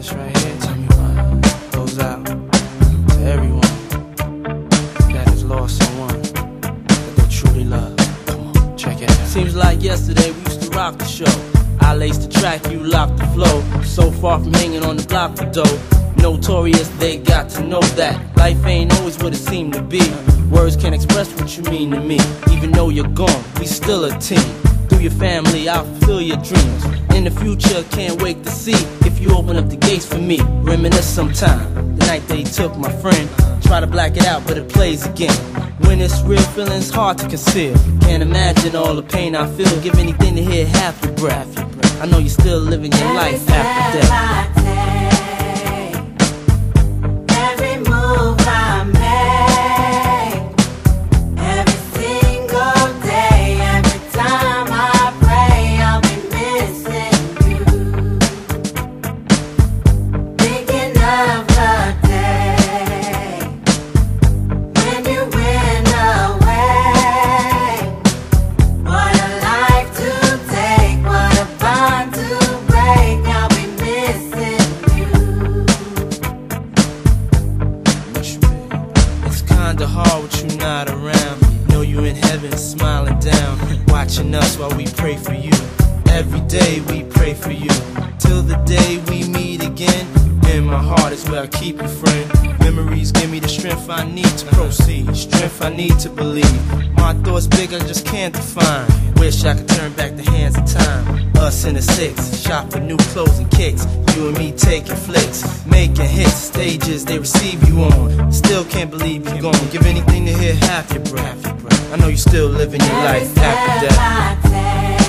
This right here, tell me what goes out to everyone that has lost someone that they truly love. Come on, check it out. Seems like yesterday we used to rock the show. I laced the track, you locked the flow. So far from hanging on the block for dough. Notorious, they got to know that life ain't always what it seemed to be. Words can't express what you mean to me. Even though you're gone, we still a team. Through your family, I'll fulfill your dreams. In the future, can't wait to see if you open up the gates for me. Reminisce sometime, the night they took my friend. Try to black it out, but it plays again. When it's real, feeling's hard to conceal. Can't imagine all the pain I feel. Give anything to hear half your breath. I know you're still living your life after death. Kinda hard with you not around. Know you in heaven smiling down, watching us while we pray for you. Every day we pray for you, till the day we meet again. In my heart is where I keep you, friend. Memories give me the strength I need to proceed, strength I need to believe. My thoughts big, I just can't define. Wish I could turn back the hands of time. Us in the six, shop for new clothes and kicks. You and me taking flicks, making hits, stages they receive you on. Still can't believe you're gone. Give anything to hear half your breath. I know you're still living your life after death.